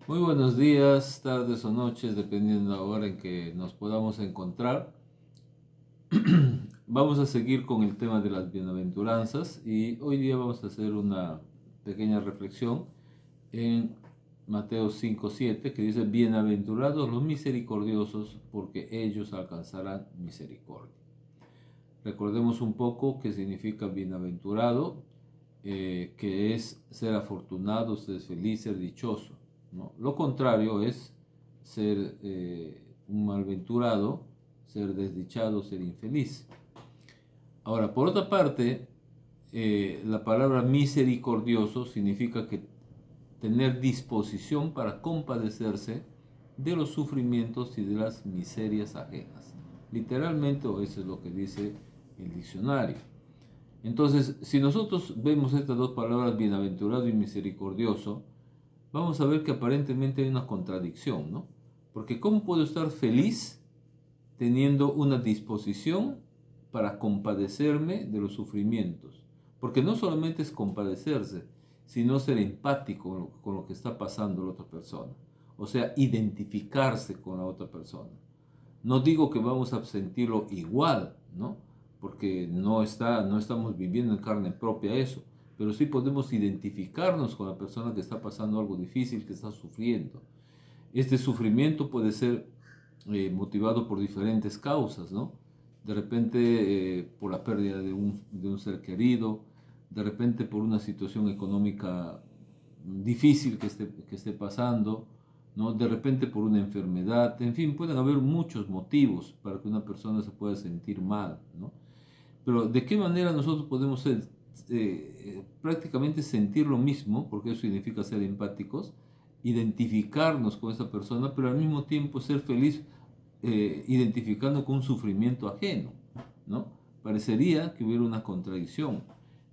Muy buenos días, tardes o noches, dependiendo de la hora en que nos podamos encontrar. Vamos a seguir con el tema de las bienaventuranzas y hoy día vamos a hacer una pequeña reflexión en Mateo 5:7 que dice: Bienaventurados los misericordiosos, porque ellos alcanzarán misericordia. Recordemos un poco qué significa bienaventurado, que es ser afortunado, ser feliz, ser dichoso, ¿no? Lo contrario es ser un malventurado, ser desdichado, ser infeliz. Ahora, por otra parte, la palabra misericordioso significa que tener disposición para compadecerse de los sufrimientos y de las miserias ajenas. Literalmente, o eso es lo que dice el diccionario. Entonces, si nosotros vemos estas dos palabras, bienaventurado y misericordioso, vamos a ver que aparentemente hay una contradicción, ¿no? Porque ¿cómo puedo estar feliz teniendo una disposición para compadecerme de los sufrimientos? Porque no solamente es compadecerse, sino ser empático con lo que está pasando la otra persona. O sea, identificarse con la otra persona. No digo que vamos a sentirlo igual, ¿no? Porque no estamos viviendo en carne propia eso, pero sí podemos identificarnos con la persona que está pasando algo difícil, que está sufriendo. Este sufrimiento puede ser motivado por diferentes causas, ¿no? De repente por la pérdida de un ser querido, de repente por una situación económica difícil que esté pasando, ¿no? De repente por una enfermedad, en fin, pueden haber muchos motivos para que una persona se pueda sentir mal, ¿no? Pero ¿de qué manera nosotros podemos ser, prácticamente sentir lo mismo, porque eso significa ser empáticos, identificarnos con esa persona, pero al mismo tiempo ser feliz identificando con un sufrimiento ajeno, ¿no? Parecería que hubiera una contradicción,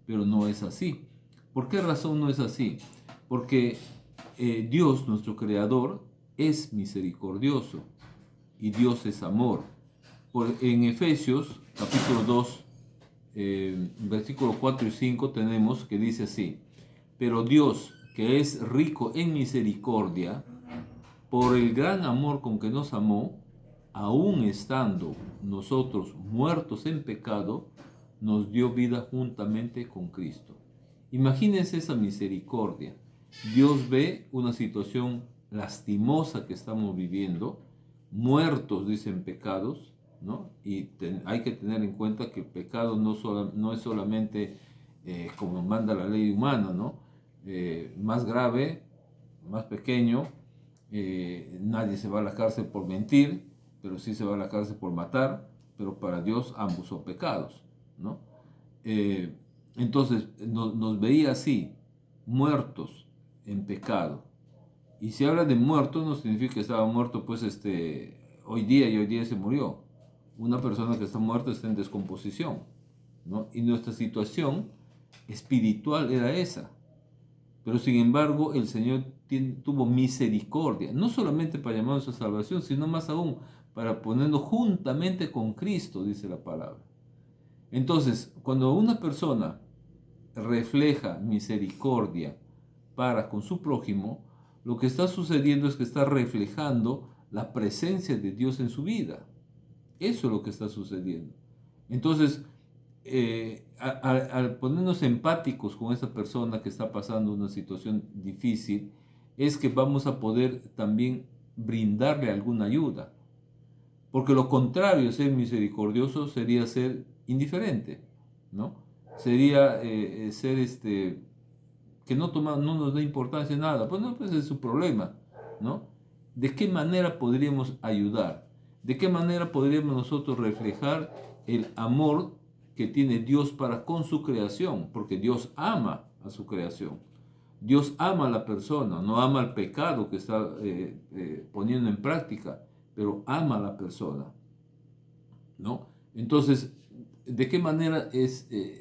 pero no es así. ¿Por qué razón no es así? Porque Dios, nuestro Creador, es misericordioso y Dios es amor. En Efesios, capítulo 2, versículos 4 y 5, tenemos que dice así: Pero Dios, que es rico en misericordia, por el gran amor con que nos amó, aun estando nosotros muertos en pecado, nos dio vida juntamente con Cristo. Imagínense esa misericordia. Dios ve una situación lastimosa que estamos viviendo, muertos, dicen, pecados, ¿no? Y hay que tener en cuenta que el pecado no es solamente como manda la ley humana, ¿no? Más grave, más pequeño, nadie se va a la cárcel por mentir, pero sí se va a la cárcel por matar, pero para Dios ambos son pecados, ¿no? Eh, entonces nos veía así, muertos en pecado. Y si habla de muerto, no significa que estaba muerto pues hoy día y hoy día se murió. Una persona que está muerta está en descomposición, ¿no? Y nuestra situación espiritual era esa. Pero sin embargo, el Señor tuvo misericordia, no solamente para llamarnos a salvación, sino más aún para ponernos juntamente con Cristo, dice la palabra. Entonces, cuando una persona refleja misericordia para con su prójimo, lo que está sucediendo es que está reflejando la presencia de Dios en su vida. Eso es lo que está sucediendo. Entonces, al ponernos empáticos con esa persona que está pasando una situación difícil, es que vamos a poder también brindarle alguna ayuda. Porque lo contrario de ser misericordioso sería ser indiferente, ¿no? Sería ser que no nos dé importancia a nada. Pues no, pues es su problema, ¿no? ¿De qué manera podríamos ayudar? ¿De qué manera podríamos nosotros reflejar el amor que tiene Dios para con su creación? Porque Dios ama a su creación. Dios ama a la persona, no ama al pecado que está poniendo en práctica, pero ama a la persona, ¿no? Entonces, ¿de qué manera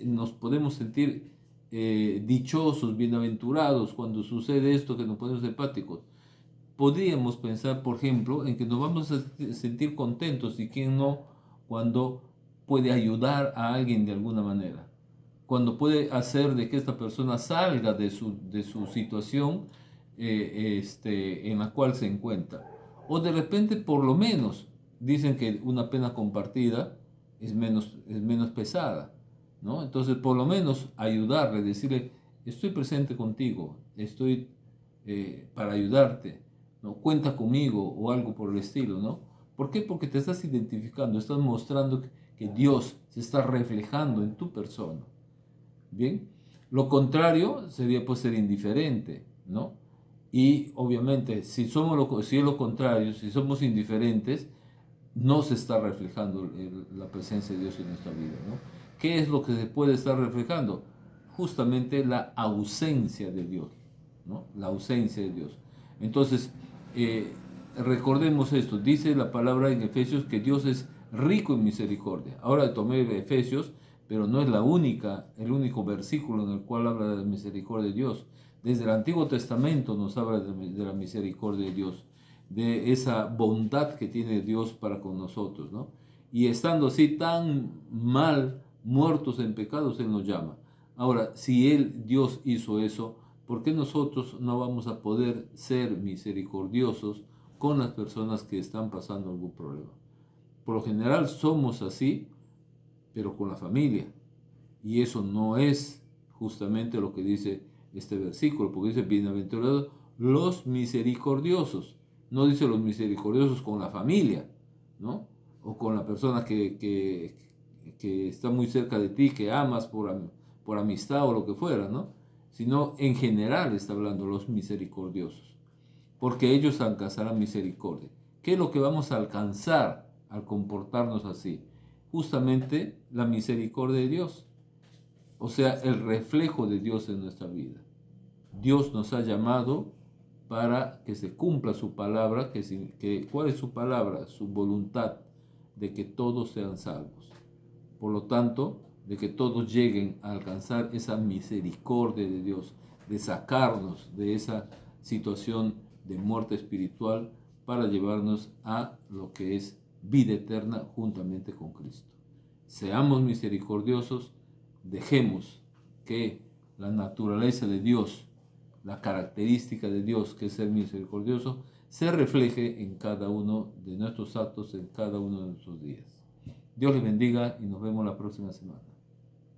nos podemos sentir dichosos, bienaventurados cuando sucede esto que nos ponemos empáticos? Podríamos pensar, por ejemplo, en que nos vamos a sentir contentos y quién no cuando puede ayudar a alguien de alguna manera, cuando puede hacer de que esta persona salga de su situación en la cual se encuentra. O de repente, por lo menos, dicen que una pena compartida es menos pesada, ¿no? Entonces, por lo menos ayudarle, decirle, estoy presente contigo, estoy para ayudarte, ¿no? Cuenta conmigo o algo por el estilo, ¿no? ¿Por qué? Porque te estás identificando, estás mostrando que Dios se está reflejando en tu persona. Bien, lo contrario sería pues ser indiferente, ¿no? Y obviamente si si es lo contrario, si somos indiferentes, no se está reflejando la presencia de Dios en nuestra vida, ¿no? ¿Qué es lo que se puede estar reflejando? Justamente la ausencia de Dios, ¿no? La ausencia de Dios. Entonces, recordemos esto, dice la palabra en Efesios que Dios es rico en misericordia. Ahora tomé Efesios, pero no es el único versículo en el cual habla de la misericordia de Dios. Desde el Antiguo Testamento nos habla de la misericordia de Dios, de esa bondad que tiene Dios para con nosotros, ¿no? Y estando así tan mal, muertos en pecados, Él nos llama. Ahora, si Dios hizo eso, ¿por qué nosotros no vamos a poder ser misericordiosos con las personas que están pasando algún problema? Por lo general somos así, pero con la familia. Y eso no es justamente lo que dice este versículo, porque dice, bienaventurados los misericordiosos. No dice los misericordiosos con la familia, ¿no? O con la persona que está muy cerca de ti, que amas por amistad o lo que fuera, ¿no? Sino en general está hablando los misericordiosos, porque ellos alcanzarán misericordia. ¿Qué es lo que vamos a alcanzar al comportarnos así? Justamente la misericordia de Dios, o sea, el reflejo de Dios en nuestra vida. Dios nos ha llamado para que se cumpla su palabra, ¿cuál es su palabra? Su voluntad de que todos sean salvos. Por lo tanto, de que todos lleguen a alcanzar esa misericordia de Dios, de sacarnos de esa situación de muerte espiritual para llevarnos a lo que es vida eterna juntamente con Cristo. Seamos misericordiosos, dejemos que la naturaleza de Dios, la característica de Dios, que es ser misericordioso, se refleje en cada uno de nuestros actos, en cada uno de nuestros días. Dios les bendiga y nos vemos la próxima semana.